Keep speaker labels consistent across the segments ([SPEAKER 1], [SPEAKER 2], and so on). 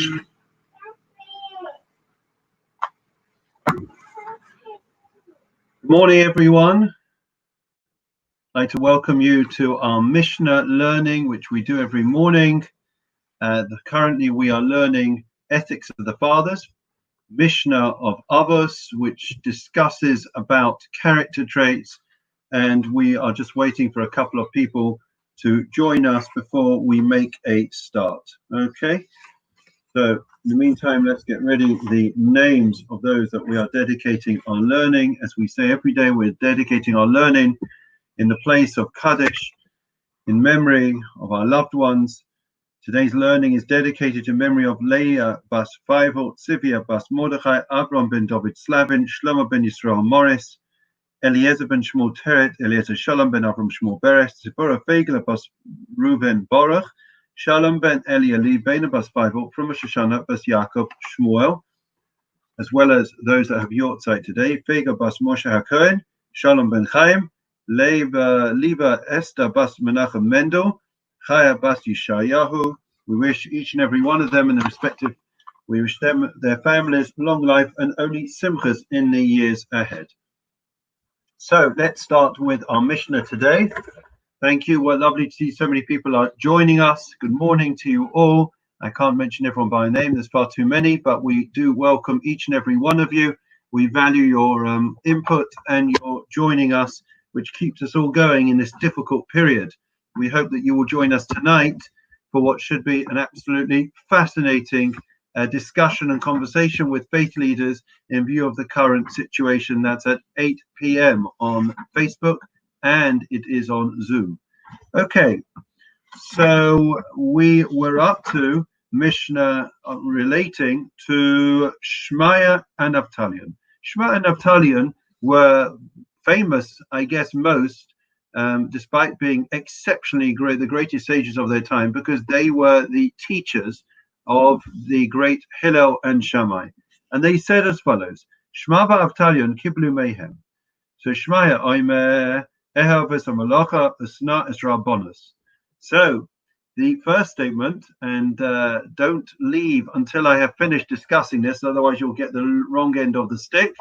[SPEAKER 1] Good morning, everyone. I'd like to welcome you to our Mishna learning, which we do every morning. Currently, we are learning Ethics of the Fathers, Mishna of Avos, which discusses about character traits, and we are just waiting for a couple of people to join us before we make a start. Okay, so in the meantime, let's get ready the names of those that we are dedicating our learning. As we say every day, we're dedicating our learning in the place of Kaddish, in memory of our loved ones. Today's learning is dedicated to memory of Leah bas Feivel, Sivia bas Mordechai, Abram ben David Slavin, Shlomo ben Yisrael Morris, Eliezer ben Shmuel Teret, Eliezer Shalom ben Avram Shmuel Beres, Zipporah Feigeler bas Reuven Baruch, Shalom ben Eli ben bas Feivel, from Shoshana bas Yaakov Shmuel, as well as those that have Yortzeit today, Feiger bas Moshe HaKohen, Shalom ben Chaim, Liba Esther bas Menachem Mendel, Chaya bas Yishayahu. We wish each and every one of them and we wish them, their families, long life and only simchas in the years ahead. So let's start with our Mishnah today. Thank you. Well, lovely to see so many people are joining us. Good morning to you all. I can't mention everyone by name, there's far too many, but we do welcome each and every one of you. We value your input and your joining us, which keeps us all going in this difficult period. We hope that you will join us tonight for what should be an absolutely fascinating discussion and conversation with faith leaders in view of the current situation. That's at 8 p.m. on Facebook, and it is on Zoom. Okay, so we were up to Mishnah relating to Shmaya and Naphtalion. Shmaya and Naphtalion were famous, I guess, most, despite being exceptionally great, the greatest sages of their time, because they were the teachers of the great Hillel and Shammai. And they said as follows: Shma v'Avtalion kiblu mehem. So Shmaya oimer eher v'samalocha asna es rabbonos. So the first statement, and don't leave until I have finished discussing this, otherwise you'll get the wrong end of the stick.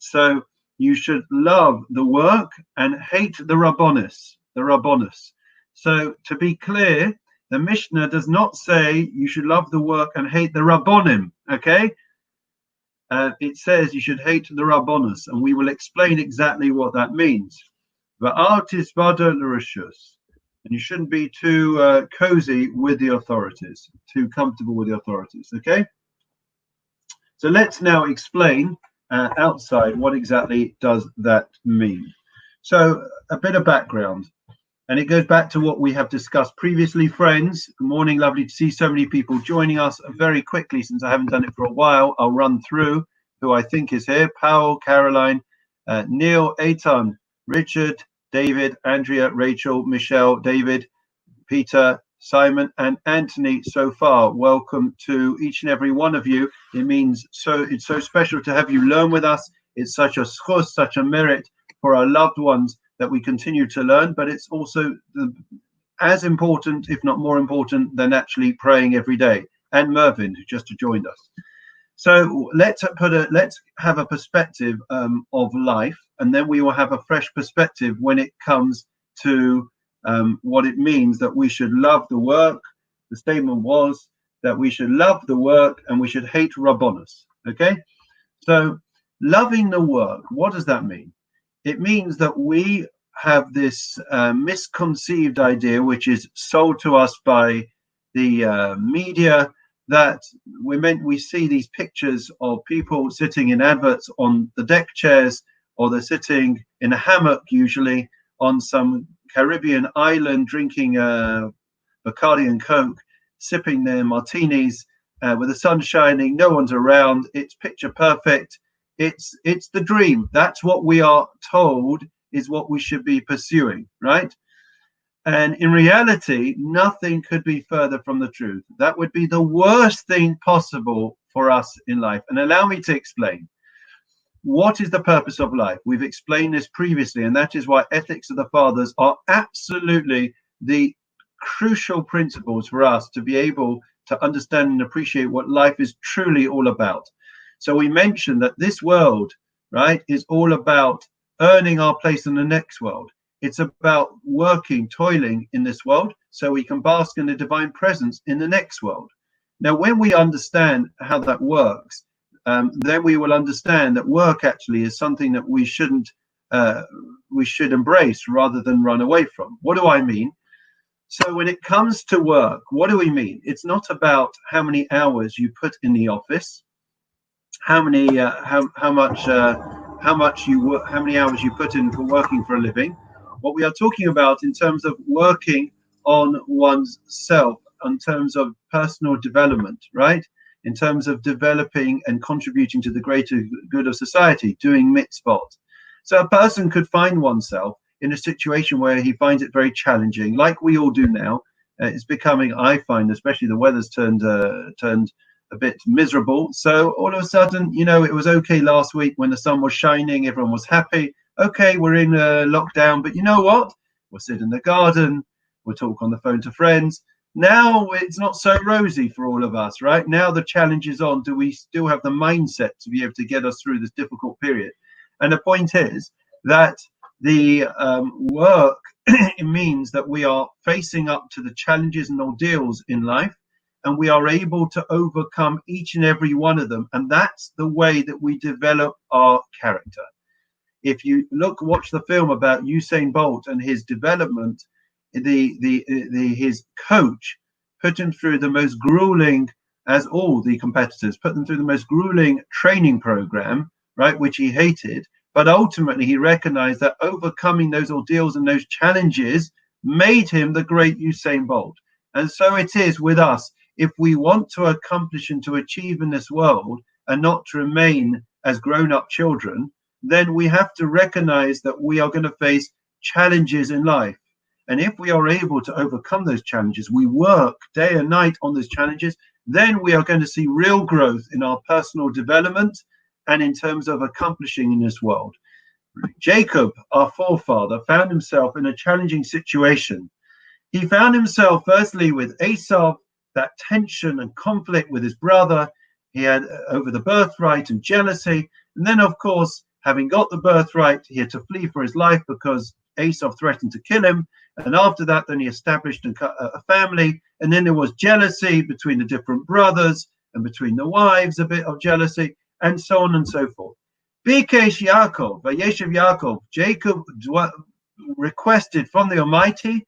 [SPEAKER 1] So you should love the work and hate the rabbonos. So to be clear, the Mishnah does not say you should love the work and hate the rabbonim, okay? It says you should hate the rabbonos, and we will explain exactly what that means. And you shouldn't be too cozy with the authorities, too comfortable with the authorities, okay? So let's now explain outside what exactly does that mean. So a bit of background, and it goes back to what we have discussed previously. Friends, good morning, lovely to see so many people joining us. Very quickly, since I haven't done it for a while, I'll run through who I think is here: Powell, Caroline, Neil, Eitan, Richard, David, Andrea, Rachel, Michelle, David, Peter, Simon, and Anthony. So far, welcome to each and every one of you. It's so special to have you learn with us. It's such a schus, such a merit for our loved ones that we continue to learn, but it's also as important, if not more important, than actually praying every day. And Mervyn, who just joined us. So let's have a perspective of life, and then we will have a fresh perspective when it comes to what it means that we should love the work. The statement was that we should love the work and we should hate rabbonos. Okay, so loving the work, what does that mean? It means that we have this misconceived idea, which is sold to us by the media, that we see these pictures of people sitting in adverts on the deck chairs, or they're sitting in a hammock, usually on some Caribbean island, drinking Bacardi and Coke, sipping their martinis with the sun shining, no one's around. It's picture perfect. It's the dream. That's what we are told is what we should be pursuing, right? And in reality, nothing could be further from the truth. That would be the worst thing possible for us in life. And allow me to explain. What is the purpose of life? We've explained this previously, and that is why ethics of the fathers are absolutely the crucial principles for us to be able to understand and appreciate what life is truly all about. So we mentioned that this world, right, is all about earning our place in the next world. It's about working, toiling in this world so we can bask in the divine presence in the next world. Now, when we understand how that works, then we will understand that work actually is something that we should embrace rather than run away from. What do I mean? So when it comes to work, what do we mean? It's not about how many hours you put in the office, how many how many hours you put in for working for a living. What we are talking about in terms of working on one's self, in terms of personal development, right? In terms of developing and contributing to the greater good of society, doing mitzvot. So a person could find oneself in a situation where he finds it very challenging, like we all do now. It's becoming, I find, especially the weather's turned a bit miserable. So all of a sudden, you know, it was okay last week when the sun was shining, everyone was happy. Okay, we're in lockdown, but you know what? We'll sit in the garden, we'll talk on the phone to friends. Now it's not so rosy for all of us, right? Now the challenge is on. Do we still have the mindset to be able to get us through this difficult period? And the point is that the work, it means that we are facing up to the challenges and ordeals in life, and we are able to overcome each and every one of them. And that's the way that we develop our character. If you watch the film about Usain Bolt and his development, his coach put him through the most grueling, as all the competitors, put them through the most grueling training program, right, which he hated. But ultimately, he recognized that overcoming those ordeals and those challenges made him the great Usain Bolt. And so it is with us. If we want to accomplish and to achieve in this world and not to remain as grown-up children, then we have to recognize that we are going to face challenges in life. And if we are able to overcome those challenges, we work day and night on those challenges, then we are going to see real growth in our personal development and in terms of accomplishing in this world. Jacob, our forefather, found himself in a challenging situation. He found himself firstly with Esau, that tension and conflict with his brother. He had over the birthright and jealousy. And then, of course, having got the birthright, he had to flee for his life because Esau threatened to kill him. And after that, then he established a family. And then there was jealousy between the different brothers and between the wives, a bit of jealousy, and so on and so forth. Bikesh Yaakov, Vayeshev Yaakov, Jacob requested from the Almighty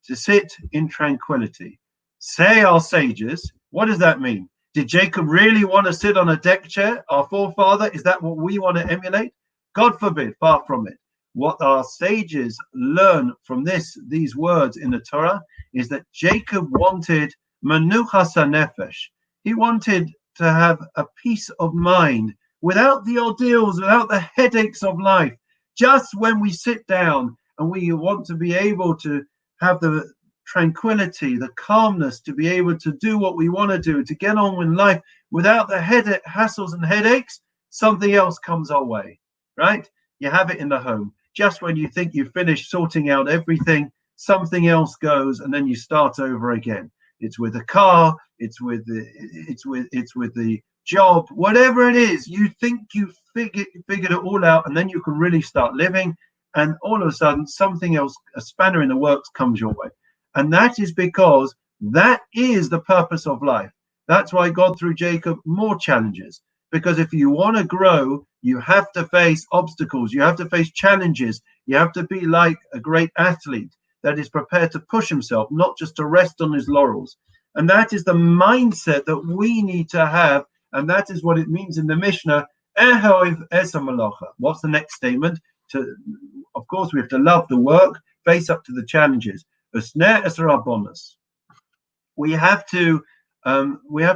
[SPEAKER 1] to sit in tranquility. Say our sages, what does that mean? Did Jacob really want to sit on a deck chair, our forefather? Is that what we want to emulate? God forbid, far from it. What our sages learn from these words in the Torah is that Jacob wanted manuchas hanefesh. He wanted to have a peace of mind without the ordeals, without the headaches of life. Just when we sit down and we want to be able to have the tranquility, the calmness to be able to do what we want to do, to get on with life without the hassles and headaches, something else comes our way, right? You have it in the home. Just when you think you've finished sorting out everything, something else goes, and then you start over again. It's with the car, it's with the job, whatever it is. You think you figured it all out, and then you can really start living, and all of a sudden something else, a spanner in the works, comes your way. And that is because that is the purpose of life. That's why God threw Jacob more challenges. Because if you want to grow, you have to face obstacles. You have to face challenges. You have to be like a great athlete that is prepared to push himself, not just to rest on his laurels. And that is the mindset that we need to have. And that is what it means in the Mishna. What's the next statement? Of course, we have to love the work, face up to the challenges. We have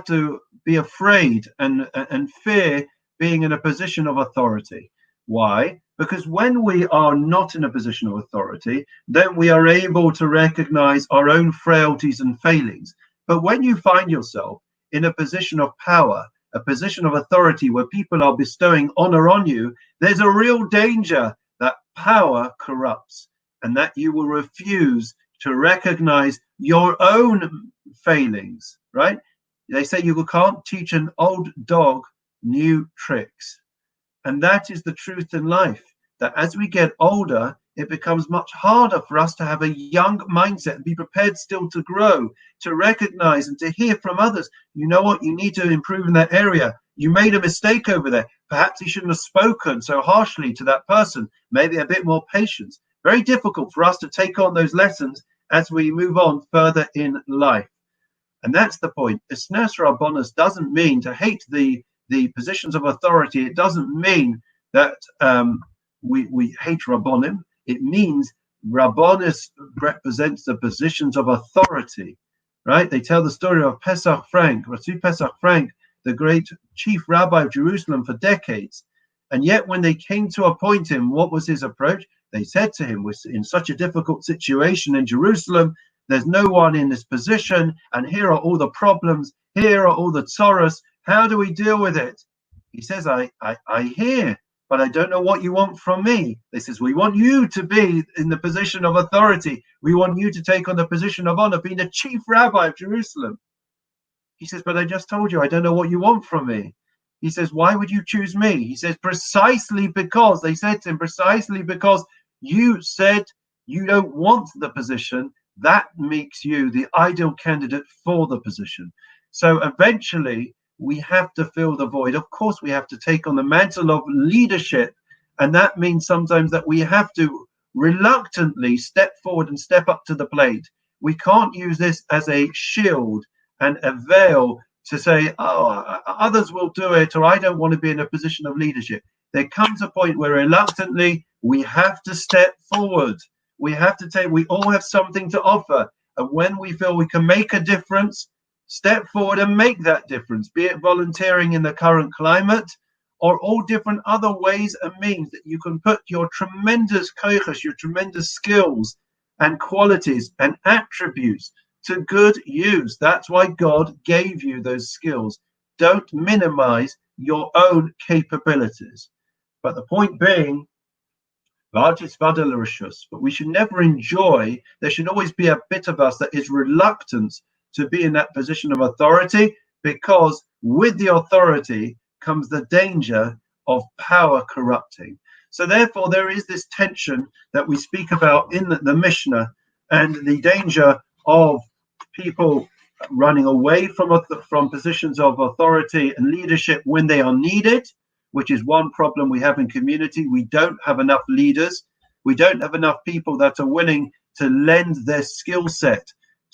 [SPEAKER 1] to be afraid and fear being in a position of authority. Why? Because when we are not in a position of authority, then we are able to recognize our own frailties and failings. But when you find yourself in a position of power, a position of authority where people are bestowing honor on you, there's a real danger that power corrupts and that you will refuse to recognize your own failings, right? They say you can't teach an old dog new tricks. And that is the truth in life, that as we get older, it becomes much harder for us to have a young mindset and be prepared still to grow, to recognize and to hear from others. You know what? You need to improve in that area. You made a mistake over there. Perhaps you shouldn't have spoken so harshly to that person. Maybe a bit more patience. Very difficult for us to take on those lessons as we move on further in life. And that's the point. Isnas Rabbonos doesn't mean to hate the positions of authority. It doesn't mean that we hate Rabbonim. It means Rabbonis represents the positions of authority, right? They tell the story of Pesach Frank, Rasu Pesach Frank, the great chief rabbi of Jerusalem for decades. And yet when they came to appoint him, what was his approach? They said to him, we're in such a difficult situation in Jerusalem. There's no one in this position, and here are all the problems. Here are all the tzorahs. How do we deal with it? He says, I hear, but I don't know what you want from me. They says, we want you to be in the position of authority. We want you to take on the position of honor, being the chief rabbi of Jerusalem. He says, but I just told you, I don't know what you want from me. He says, why would you choose me? He says, precisely because, they said to him, precisely because you said you don't want the position. That makes you the ideal candidate for the position. So eventually we have to fill the void. Of course, we have to take on the mantle of leadership. And that means sometimes that we have to reluctantly step forward and step up to the plate. We can't use this as a shield and a veil to say, oh, others will do it, or I don't want to be in a position of leadership. There comes a point where reluctantly we have to step forward. We have to take, we all have something to offer. And when we feel we can make a difference, step forward and make that difference, be it volunteering in the current climate or all different other ways and means that you can put your tremendous koiches, your tremendous skills and qualities and attributes to good use. That's why God gave you those skills. Don't minimize your own capabilities. But the point being, but we should never enjoy, there should always be a bit of us that is reluctant to be in that position of authority, because with the authority comes the danger of power corrupting. So therefore there is this tension that we speak about in the Mishna, and the danger of people running away from positions of authority and leadership when they are needed, which is one problem we have in community. We don't have enough leaders. We don't have enough people that are willing to lend their skill set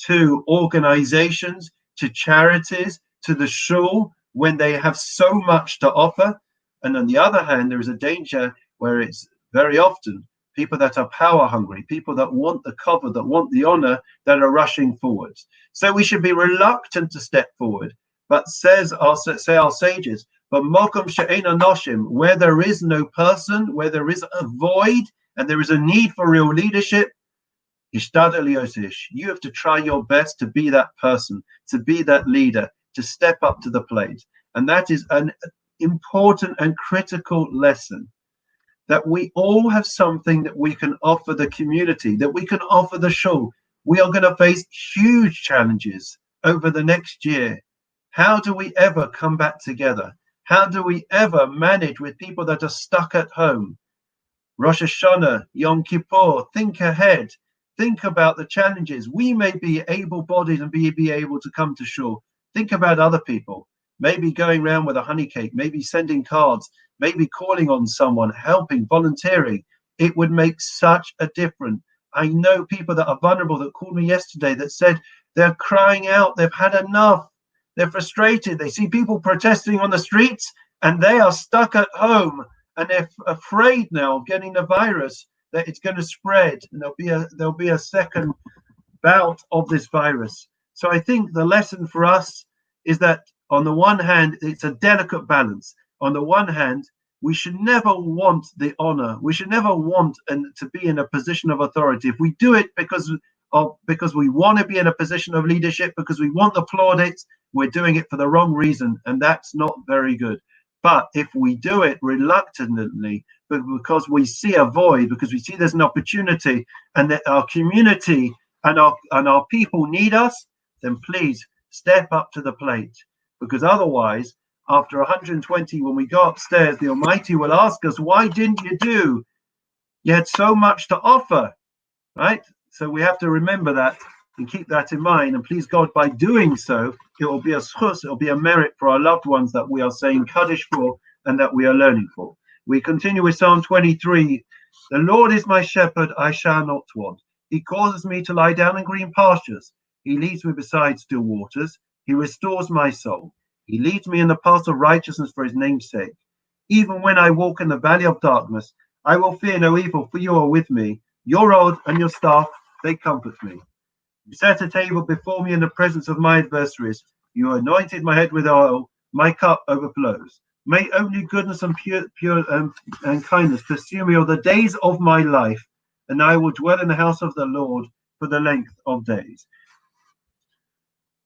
[SPEAKER 1] to organizations, to charities, to the shul, when they have so much to offer. And on the other hand, there is a danger where it's very often people that are power hungry, people that want the cover, that want the honor, that are rushing forwards. So we should be reluctant to step forward. But say our sages, but mokum she'ein anoshim, where there is no person, where there is a void and there is a need for real leadership, you have to try your best to be that person, to be that leader, to step up to the plate. And that is an important and critical lesson, that we all have something that we can offer the community, that we can offer the shul. We are going to face huge challenges over the next year. How do we ever come back together? How do we ever manage with people that are stuck at home? Rosh Hashanah, Yom Kippur, think ahead. Think about the challenges. We may be able-bodied and be able to come to shul. Think about other people. Maybe going around with a honey cake, maybe sending cards, maybe calling on someone, helping, volunteering. It would make such a difference. I know people that are vulnerable that called me yesterday that said they're crying out, they've had enough, they're frustrated. They see people protesting on the streets and they are stuck at home and they're afraid now of getting the virus, that it's going to spread and there'll be a second bout of this virus. So I think the lesson for us is that on the one hand, it's a delicate balance. On the one hand, we should never want the honor. We should never want to be in a position of authority. If we do it because we want to be in a position of leadership, because we want the plaudits, we're doing it for the wrong reason, and that's not very good. But if we do it reluctantly, but because we see a void, because we see there's an opportunity, and that our community and our people need us, then please step up to the plate, because otherwise, after 120, when we go upstairs, the Almighty will ask us, why didn't you do? You had so much to offer, right? So we have to remember that and keep that in mind. And please God, by doing so, it will be a schus, it will be a merit for our loved ones that we are saying Kaddish for and that we are learning for. We continue with Psalm 23. The Lord is my shepherd, I shall not want. He causes me to lie down in green pastures. He leads me beside still waters. He restores my soul. He leads me in the path of righteousness for his name's sake. Even when I walk in the valley of darkness, I will fear no evil, for you are with me. Your rod and your staff, they comfort me. You set a table before me in the presence of my adversaries. You anointed my head with oil. My cup overflows. May only goodness and pure and kindness pursue me all the days of my life, and I will dwell in the house of the Lord for the length of days.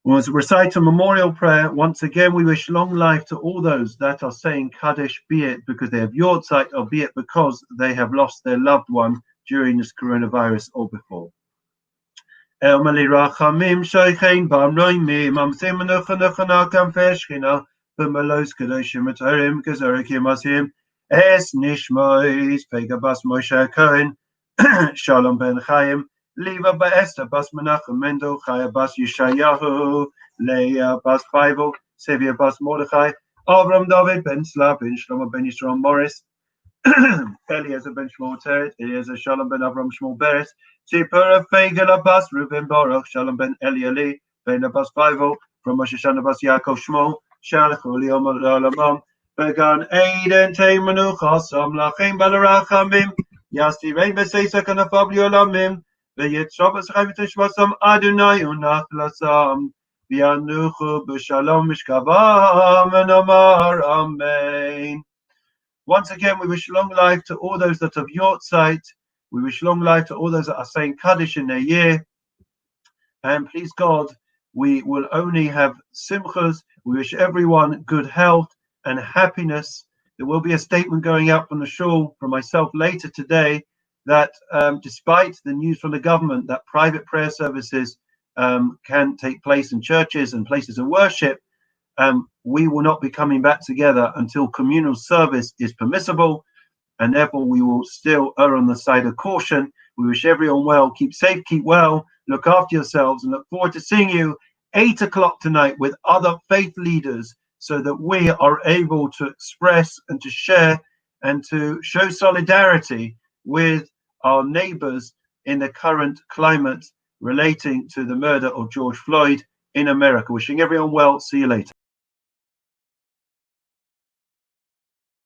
[SPEAKER 1] We'll recite a memorial prayer. Once again, we wish long life to all those that are saying Kaddish, be it because they have Yortzeit, or be it because they have lost their loved one during this coronavirus or before. El Mali Rachamim Shoichein Bamroimim Amsim Nuchanachana Kamfeshkina Bamalos Kadoshim Atarim Kazarakim Asim Es Nishmois Pegabas Moshe Cohen Shalom Ben Chaim Liva Baesta Bas Menachem Mendel Chaya Bas Yeshayahu Leah Bas Bible Sevia Bas Mordechai Avram David Ben Slavin Shlomo Ben Yisrael Morris Eliezer ben Shmuel Teret, Eliezer Shalom ben Avram Shmuel Beres, Tzipora Fegel Abbas, Reuven Baruch, Shalom ben Elieli, Ben Abbas Bible, from Moshe Shana Abbas Yaakov Shmuel, Shalach Uliom Alamam, Began Aiden Teimanu Chasam Lachim Balarachamim, Yasti Rein Beseisa Kanafabli Olamim, Veyet Shabbos Chavit Shvasam Adonai Unach Lasam, Vianuchu B'Shalom Mishkavam, and Amar Amen. Once again, we wish long life to all those that have Yortzeit. We wish long life to all those that are saying Kaddish in their year. And please God, we will only have simchas. We wish everyone good health and happiness. There will be a statement going out from the shul, from myself later today, that despite the news from the government that private prayer services can take place in churches and places of worship, we will not be coming back together until communal service is permissible, and therefore we will still err on the side of caution. We wish everyone well, keep safe, keep well, look after yourselves, and look forward to seeing you 8 o'clock tonight with other faith leaders, so that we are able to express and to share and to show solidarity with our neighbors in the current climate relating to the murder of George Floyd in America. Wishing everyone well. See you later.